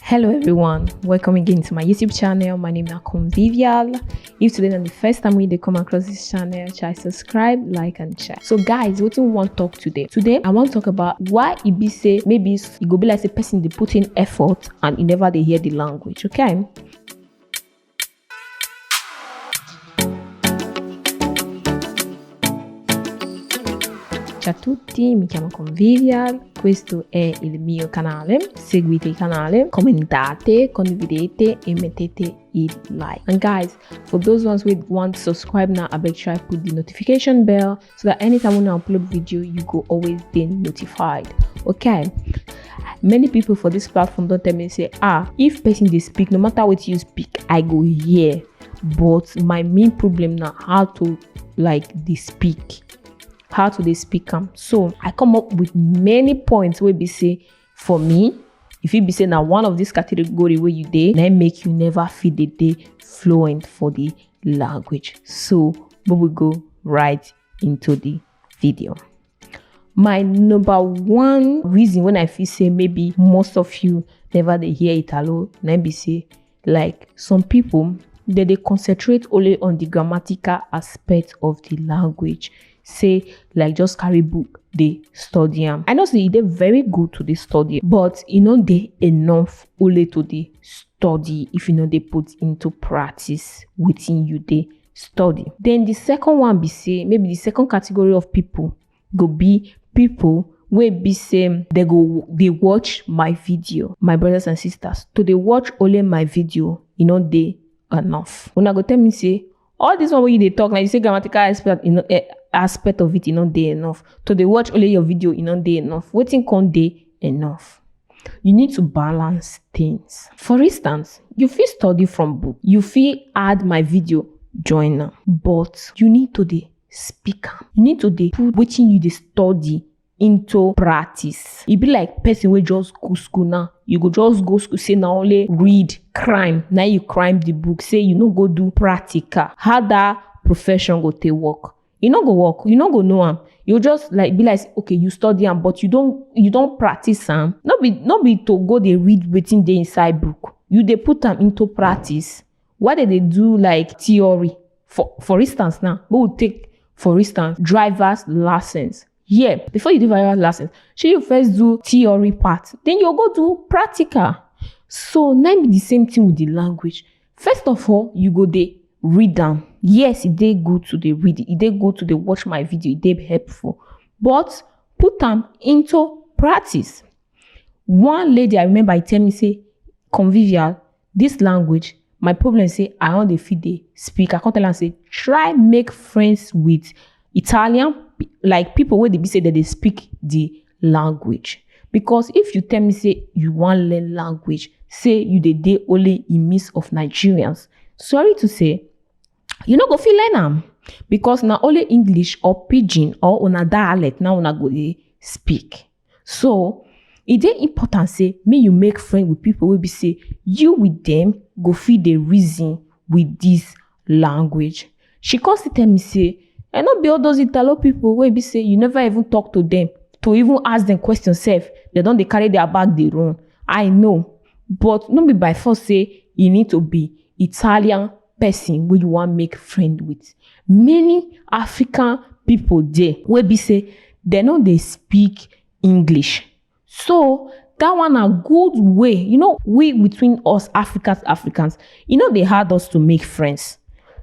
Hello everyone, welcome again to my YouTube channel. My name is Convivial. If today is the first time we come across this channel, try subscribe, like and share. So guys, what we want to talk today? Today I want to talk about why it be say maybe it go be like a person they put in effort and you never they hear the language, okay? Ciao a tutti, mi chiamo Convivial, questo è il mio canale, seguite il canale, commentate, condividete e mettete il like. And guys, for those ones who want to subscribe now, I beg try put the notification bell so that anytime when I upload video, you go always be notified, okay? Many people for this platform don't tell me say, if person they speak, no matter what you speak, I go hear. But my main problem now, how to like they speak. How to they speak them. So I come up with many points where be say for me, if you be saying now one of this category where you day, then make you never feel the day fluent for the language. So we will go right into the video. My number one reason when I feel say maybe most of you never they hear Italo, then be say like some people they concentrate only on the grammatical aspect of the language. Say like just carry book they study them. I know say they're very good to the study, but they enough only to the study if they put into practice within you they study. Then the second one be say maybe the second category of people go be people where be say they watch my video, my brothers and sisters. To they watch only my video, they enough. When I go tell me say all this one where they talk like you say grammatical aspect of it, they enough. To they watch only your video, they enough. Waiting can they enough. You need to balance things. For instance, you feel study from book. You feel add my video, join them. But you need to the speak. You need to the put waiting you the study into practice. It be like person will just go school now. You go just go school, say now only read crime. Now you crime the book. Say you no go do practical. How that profession go take work? You no go work. You no go know am. You just like be like okay, you study am, but you don't practice am. Not be to go they read waiting the inside book. You they put them into practice. What did they do like theory? For instance now, we will take for instance driver's license. Yeah, before you do driver's license, should you first do theory part, then you go do practical. So now be the same thing with the language. First of all, you go there read them. Yes, it dey good to the read it dey good to the watch my video, it dey helpful, but put them into practice. One lady I remember I tell me say, Convivial, this language, my problem say I want the feed they speak. I can't tell her say try make friends with Italian, like people where they be say that they speak the language. Because if you tell me say you want learn language, say you dey only in midst of Nigerians, sorry to say, you no go feel learn them. Because now only English or pidgin or on a dialect now una go dey speak. So it dey important say me you make friend with people will be say you with them go feel the reason with this language. She constantly tell me say, I not be all those Italo people where be say you never even talk to them to even ask them questions self. They don't they carry their bag they run. I know, but not be by force say you need to be Italian person where you want make friend with. Many African people there where be say they know they speak English. So that one a good way, we between us Africans, they had us to make friends.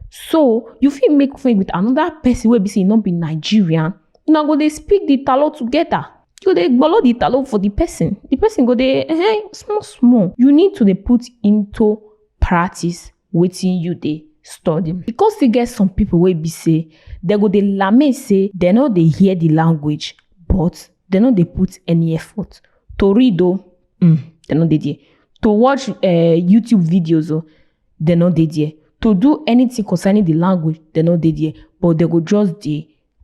So you feel make friends with another person where be say not be Nigerian, now go they speak the Italo together. You they follow the Italo for the person. The person go they small. You need to they put into practice waiting you they study. Because they get some people where be say they go they lament say they know they hear the language, but they know they put any effort to read though. They know they there. To watch YouTube videos they know they there. To do anything concerning the language, they know they there, but they go just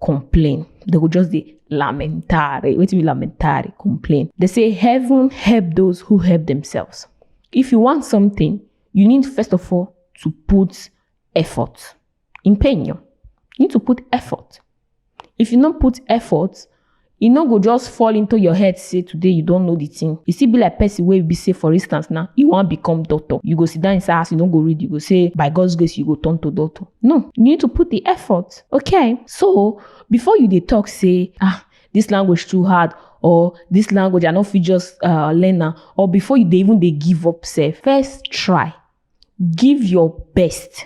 complain. They go just lamentare. Wait till lamentare, complain. They say heaven help those who help themselves. If you want something, you need first of all to put effort. Empeño. You need to put effort. If you don't put effort, e no go just fall into your head say today you don't know the thing. E still be like person wey be say, for instance now, you wan become doctor, you go sit down inside house, you no go read, you go say by God's grace you go turn to doctor. No, you need to put the effort. Okay, so before you dey talk say this language too hard, or this language I no fit just learn am, or before you dey even dey give up sef, first try, give your best.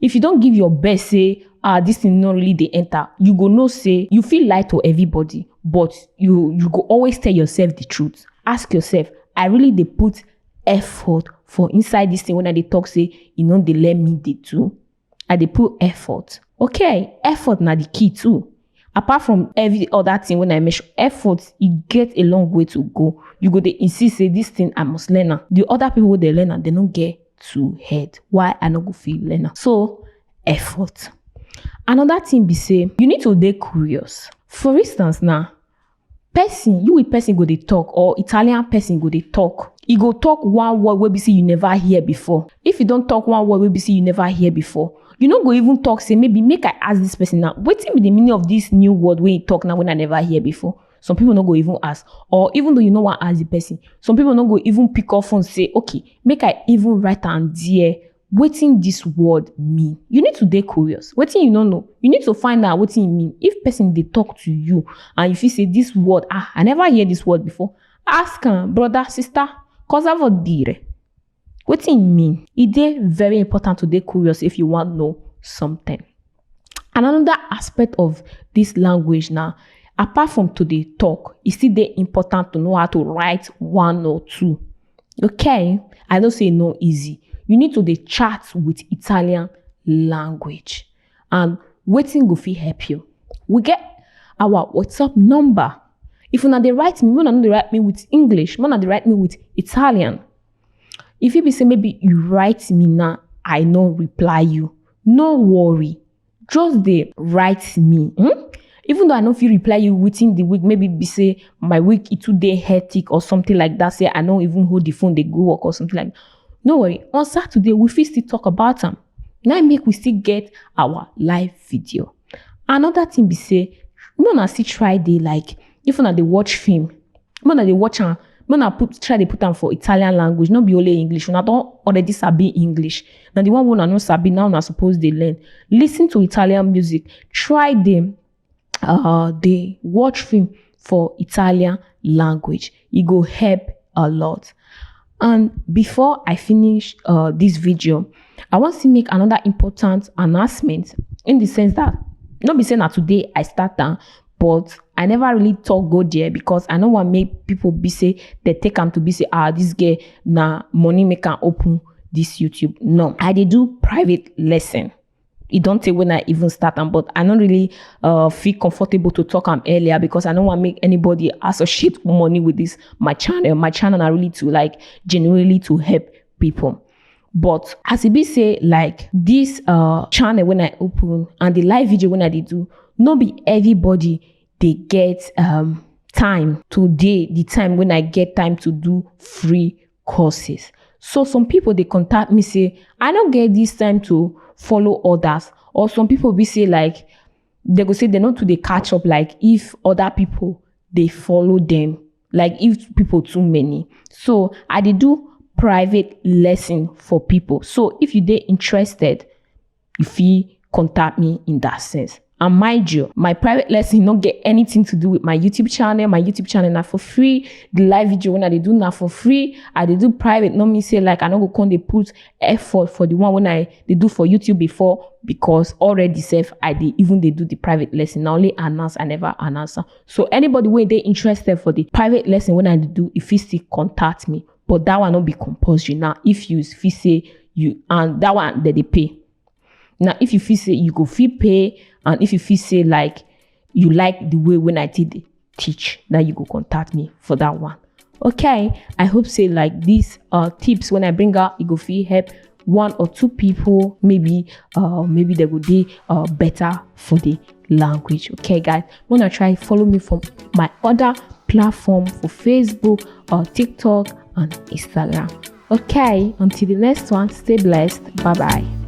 If you don't give your best, say this thing not really dey enter, you go know say you feel lie to everybody, but you go always tell yourself the truth. Ask yourself, I really dey put effort for inside this thing when I dey talk say you know dey let me dey do. I dey put effort. Okay, effort na the key too. Apart from every other thing when I mention effort, you get a long way to go. You go dey insist say this thing I must learn am. The other people wey dey learn am, they no get to head. Why I no go fit learn am? So effort. Another thing be say you need to dey curious. For instance now, you with person go dey talk, or Italian person go dey talk. E go talk one word wey be say you never hear before. If you don't talk one word wey be say you never hear before, you no go even talk say maybe make I ask this person now, wetin be the meaning of this new word wey you talk now when I never hear before? Some people no go even ask, or even though you no wan ask the person, some people no go even pick up phone say, okay, make I even write am there, wetin this word mean? You need to dey curious. Wetin you no know, you need to find out wetin e mean. If person dey talk to you and you feel say this word, I never hear this word before, ask am, brother, sister, cosa vuol dire? Wetin e mean? E dey very important to dey curious if you want know something. And another aspect of this language now, apart from to dey talk, e still dey important to know how to write one or two. Okay, I know say no easy. You need to dey chat with Italian language, and wetin go fit help you. We get our WhatsApp number. If una dey write me, una no dey write me with English, una dey write me with Italian. If you be say maybe you write me now, I no reply you, no worry, just dey write me. Even though I no fit reply you within the week, maybe be say my week it too dey hectic or something like that, say I no even hold the phone, dey go work or something like that. No worry, on Saturday we fit still talk about them. Now make we still get our live video. Another thing be say, una still try dey like, if una dey watch film, una dey watch am, try dey put them for Italian language, not be only English. Una don't already sabi English. Now the one una no sabi, now una suppose dey learn. Listen to Italian music. Try them. They watch film for Italian language. It go help a lot. And before I finish this video, I want to make another important announcement, in the sense that, not be saying that today I start down, but I never really talk go there, because I don't want to make people be say they take them to be say, this girl na money make can open this YouTube. No, I dey do private lesson. It don't take when I even start them, but I don't really feel comfortable to talk them earlier, because I don't want to make anybody associate money with this my channel. My channel are really to like genuinely to help people. But as it be say, like this channel when I open and the live video when I did do, not be everybody they get time today, the time when I get time to do free courses. So some people they contact me say, I don't get this time to follow others, or some people be say like they go say they not to they catch up, like if other people they follow them, like if people too many. So I did do private lesson for people. So if you they interested, if you contact me in that sense. And mind you, my private lesson not get anything to do with my YouTube channel. My YouTube channel now for free. The live video when I do now for free. I they do private. Not me say like I don't go come they put effort for the one when they do for YouTube before, because already self I did even they do the private lesson. Now only announce, I never announce. So anybody when they interested for the private lesson when I do, if you still contact me, but that one not be compulsory. Now if you feel say you, and that one that they pay. Now if you feel say you go fee pay, and if you feel say like you like the way when I did teach, that you go contact me for that one. Okay, I hope say like these tips when I bring out, it go feel help one or two people, maybe they would be better for the language. Okay guys, wanna try follow me from my other platform for Facebook or TikTok and Instagram. Okay, until the next one, stay blessed. Bye bye.